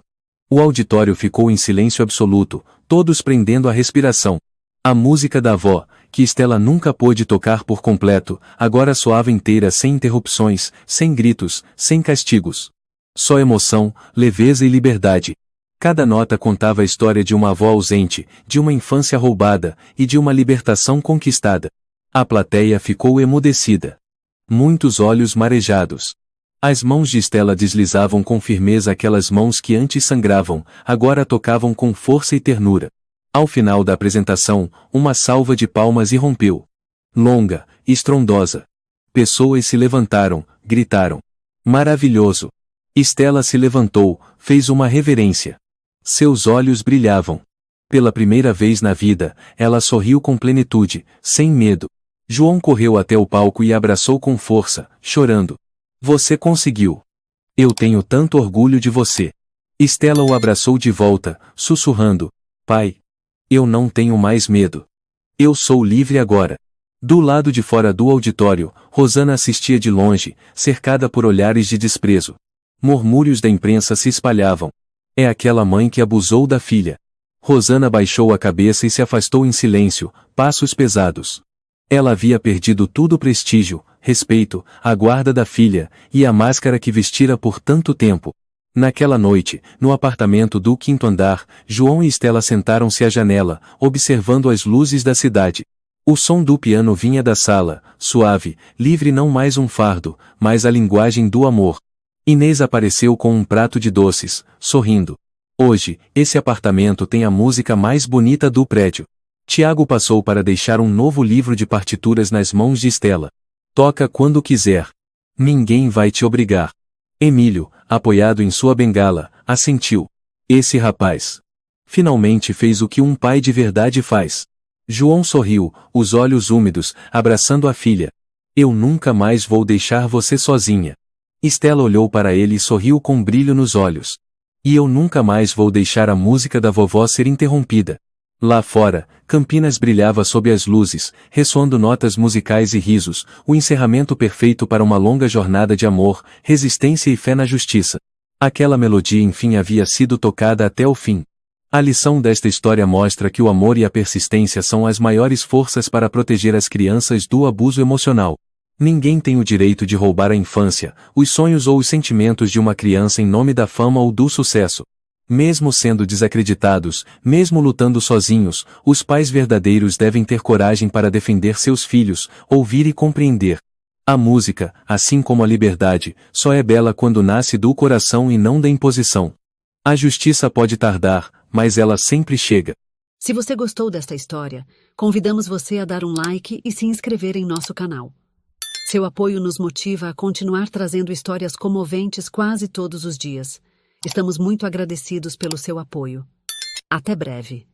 O auditório ficou em silêncio absoluto, todos prendendo a respiração. A música da avó, que Stella nunca pôde tocar por completo, agora soava inteira, sem interrupções, sem gritos, sem castigos. Só emoção, leveza e liberdade. Cada nota contava a história de uma avó ausente, de uma infância roubada, e de uma libertação conquistada. A plateia ficou emudecida. Muitos olhos marejados. As mãos de Stella deslizavam com firmeza, aquelas mãos que antes sangravam, agora tocavam com força e ternura. Ao final da apresentação, uma salva de palmas irrompeu. Longa, estrondosa. Pessoas se levantaram, gritaram: "Maravilhoso!" Stella se levantou, fez uma reverência. Seus olhos brilhavam. Pela primeira vez na vida, ela sorriu com plenitude, sem medo. João correu até o palco e a abraçou com força, chorando. "Você conseguiu. Eu tenho tanto orgulho de você." Stella o abraçou de volta, sussurrando: "Pai, eu não tenho mais medo. Eu sou livre agora." Do lado de fora do auditório, Rosana assistia de longe, cercada por olhares de desprezo. Murmúrios da imprensa se espalhavam. É aquela mãe que abusou da filha. Rosana baixou a cabeça e se afastou em silêncio, passos pesados. Ela havia perdido tudo: o prestígio, respeito, a guarda da filha, e a máscara que vestira por tanto tempo. Naquela noite, no apartamento do 5º andar, João e Estela sentaram-se à janela, observando as luzes da cidade. O som do piano vinha da sala, suave, livre, não mais um fardo, mas a linguagem do amor. Inês apareceu com um prato de doces, sorrindo. Hoje, esse apartamento tem a música mais bonita do prédio. Tiago passou para deixar um novo livro de partituras nas mãos de Estela. Toca quando quiser. Ninguém vai te obrigar. Emílio, apoiado em sua bengala, assentiu. Esse rapaz finalmente fez o que um pai de verdade faz. João sorriu, os olhos úmidos, abraçando a filha. Eu nunca mais vou deixar você sozinha. Estela olhou para ele e sorriu com brilho nos olhos. E eu nunca mais vou deixar a música da vovó ser interrompida. Lá fora, Campinas brilhava sob as luzes, ressoando notas musicais e risos, o encerramento perfeito para uma longa jornada de amor, resistência e fé na justiça. Aquela melodia enfim havia sido tocada até o fim. A lição desta história mostra que o amor e a persistência são as maiores forças para proteger as crianças do abuso emocional. Ninguém tem o direito de roubar a infância, os sonhos ou os sentimentos de uma criança em nome da fama ou do sucesso. Mesmo sendo desacreditados, mesmo lutando sozinhos, os pais verdadeiros devem ter coragem para defender seus filhos, ouvir e compreender. A música, assim como a liberdade, só é bela quando nasce do coração e não da imposição. A justiça pode tardar, mas ela sempre chega. Se você gostou desta história, convidamos você a dar um like e se inscrever em nosso canal. Seu apoio nos motiva a continuar trazendo histórias comoventes quase todos os dias. Estamos muito agradecidos pelo seu apoio. Até breve.